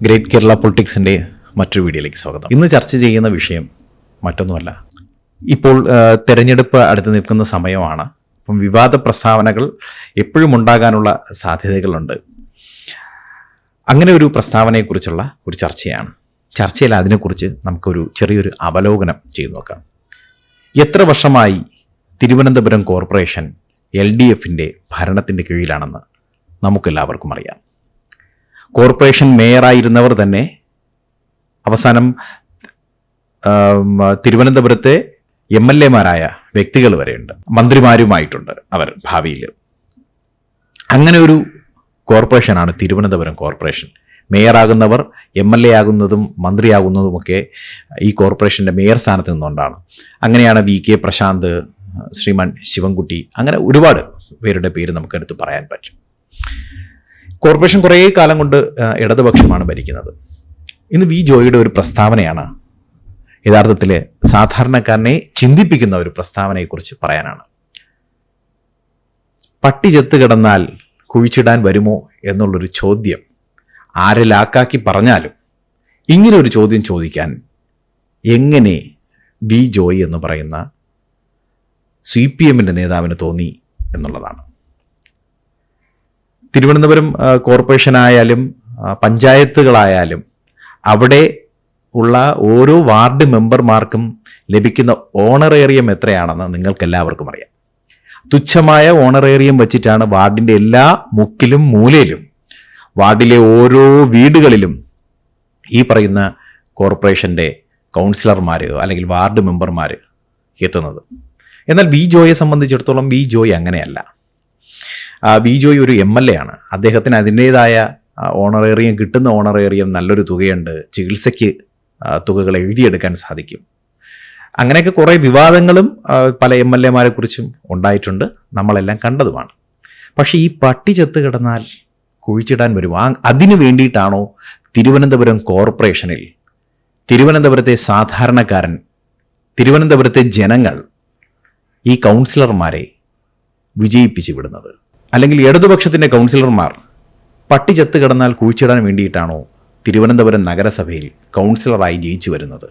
Great Kerala പൊളിറ്റിക്സിൻ്റെ മറ്റൊരു വീഡിയോയിലേക്ക് സ്വാഗതം. ഇന്ന് ചർച്ച ചെയ്യുന്ന വിഷയം മറ്റൊന്നുമല്ല. ഇപ്പോൾ തെരഞ്ഞെടുപ്പ് അടുത്ത് നിൽക്കുന്ന സമയമാണ്. അപ്പം വിവാദ പ്രസ്താവനകൾ എപ്പോഴും ഉണ്ടാകാനുള്ള സാധ്യതകളുണ്ട്. അങ്ങനെ ഒരു പ്രസ്താവനയെക്കുറിച്ചുള്ള ഒരു ചർച്ചയാണ്. ചർച്ചയിൽ അതിനെക്കുറിച്ച് നമുക്കൊരു ചെറിയൊരു അവലോകനം ചെയ്തു നോക്കാം. എത്ര വർഷമായി തിരുവനന്തപുരം കോർപ്പറേഷൻ LDFിൻ്റെ ഭരണത്തിൻ്റെ കീഴിലാണെന്ന് നമുക്കെല്ലാവർക്കും അറിയാം. കോർപ്പറേഷൻ മേയറായിരുന്നവർ തന്നെ അവസാനം തിരുവനന്തപുരത്തെ MLAമാരായ വ്യക്തികൾ വരെയുണ്ട്, മന്ത്രിമാരുമായിട്ടുണ്ട് അവർ ഭാവിയിൽ. അങ്ങനെ ഒരു കോർപ്പറേഷനാണ് തിരുവനന്തപുരം കോർപ്പറേഷൻ. മേയറാകുന്നവർ MLA ആകുന്നതും മന്ത്രിയാകുന്നതുമൊക്കെ ഈ കോർപ്പറേഷൻ്റെ മേയർ സ്ഥാനത്ത് നിന്നുകൊണ്ടാണ്. അങ്ങനെയാണ് VK പ്രശാന്ത്, ശ്രീമാൻ ശിവൻകുട്ടി, അങ്ങനെ ഒരുപാട് പേരുടെ പേര് നമുക്കെടുത്ത് പറയാൻ പറ്റും. കോർപ്പറേഷൻ കുറേ കാലം കൊണ്ട് ഇടതുപക്ഷമാണ് ഭരിക്കുന്നത്. ഇന്ന് വി ജോയിയുടെ ഒരു പ്രസ്താവനയാണ് യഥാർത്ഥത്തിൽ സാധാരണക്കാരനെ ചിന്തിപ്പിക്കുന്ന ഒരു പ്രസ്താവനയെക്കുറിച്ച് പറയാനാണ്. പട്ടി ചത്ത് കിടന്നാൽ കുഴിച്ചിടാൻ വരുമോ എന്നുള്ളൊരു ചോദ്യം ആരെ ലാക്കാക്കി പറഞ്ഞാലും ഇങ്ങനെ ഒരു ചോദ്യം ചോദിക്കാൻ എങ്ങനെ വി ജോയി എന്ന് പറയുന്ന CPMൻ്റെ നേതാവിന് തോന്നി എന്നുള്ളതാണ്. തിരുവനന്തപുരം കോർപ്പറേഷനായാലും പഞ്ചായത്തുകളായാലും അവിടെ ഉള്ള ഓരോ വാർഡ് മെമ്പർമാർക്കും ലഭിക്കുന്ന ഓണറേറിയം എത്രയാണെന്ന് നിങ്ങൾക്കെല്ലാവർക്കും അറിയാം. തുച്ഛമായ ഓണറേറിയം വച്ചിട്ടാണ് വാർഡിൻ്റെ എല്ലാ മുക്കിലും മൂലയിലും വാർഡിലെ ഓരോ വീടുകളിലും ഈ പറയുന്ന കോർപ്പറേഷൻ്റെ കൗൺസിലർമാർ അല്ലെങ്കിൽ വാർഡ് മെമ്പർമാർ എത്തുന്നത്. എന്നാൽ വി ജോയെ സംബന്ധിച്ചിടത്തോളം വി ജോയ് അങ്ങനെയല്ല. വി ജോയ് ഒരു MLA ആണ്. അദ്ദേഹത്തിന് അതിൻ്റേതായ ഓണറേറിയം, കിട്ടുന്ന ഓണറേറിയം നല്ലൊരു തുകയുണ്ട്. ചികിത്സയ്ക്ക് തുകകൾ എഴുതിയെടുക്കാൻ സാധിക്കും. അങ്ങനെയൊക്കെ കുറേ വിവാദങ്ങളും പല MLAമാരെ കുറിച്ചും ഉണ്ടായിട്ടുണ്ട്, നമ്മളെല്ലാം കണ്ടതുമാണ്. പക്ഷേ ഈ പട്ടി ചത്ത് കിടന്നാൽ കുഴിച്ചിടാൻ വരും, അതിനു വേണ്ടിയിട്ടാണോ തിരുവനന്തപുരം കോർപ്പറേഷനിൽ തിരുവനന്തപുരത്തെ സാധാരണക്കാരൻ, തിരുവനന്തപുരത്തെ ജനങ്ങൾ ഈ കൗൺസിലർമാരെ വിജയിപ്പിച്ച് വിടുന്നത്? അല്ലെങ്കിൽ ഇടതുപക്ഷത്തിൻ്റെ കൗൺസിലർമാർ പട്ടി ചത്ത് കിടന്നാൽ കുഴിച്ചിടാൻ വേണ്ടിയിട്ടാണോ തിരുവനന്തപുരം നഗരസഭയിൽ കൗൺസിലറായി ജയിച്ചു വരുന്നത്,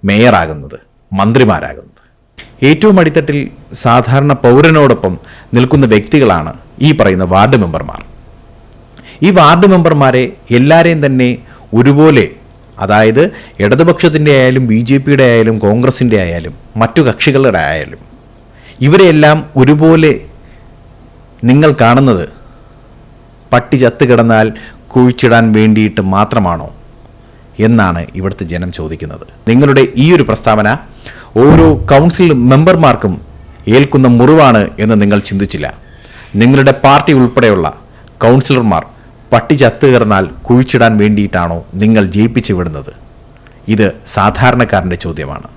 മേയറാകുന്നത്, മന്ത്രിമാരാകുന്നത്? ഏറ്റവും അടിത്തട്ടിൽ സാധാരണ പൗരനോടൊപ്പം നിൽക്കുന്ന വ്യക്തികളാണ് ഈ പറയുന്ന വാർഡ് മെമ്പർമാർ. ഈ വാർഡ് മെമ്പർമാരെ എല്ലാവരെയും തന്നെ ഒരുപോലെ, അതായത് ഇടതുപക്ഷത്തിൻ്റെ ആയാലും BJPയുടെ ആയാലും കോൺഗ്രസിൻ്റെ ആയാലും മറ്റു കക്ഷികളുടെ ആയാലും ഇവരെല്ലാം ഒരുപോലെ നിങ്ങൾ കാണുന്നത് പട്ടി ചത്ത് കിടന്നാൽ കുഴിച്ചിടാൻ വേണ്ടിയിട്ട് മാത്രമാണോ എന്നാണ് ഇവിടുത്തെ ജനം ചോദിക്കുന്നത്. നിങ്ങളുടെ ഈ ഒരു പ്രസ്താവന ഓരോ കൗൺസിൽ മെമ്പർമാർക്കും ഏൽക്കുന്ന മുറിവാണ് എന്ന് നിങ്ങൾ ചിന്തിച്ചില്ല. നിങ്ങളുടെ പാർട്ടി ഉൾപ്പെടെയുള്ള കൗൺസിലർമാർ പട്ടി ചത്ത് കിടന്നാൽ കുഴിച്ചിടാൻ വേണ്ടിയിട്ടാണോ നിങ്ങൾ ജയിപ്പിച്ചു വിടുന്നത്? ഇത് സാധാരണക്കാരൻ്റെ ചോദ്യമാണ്.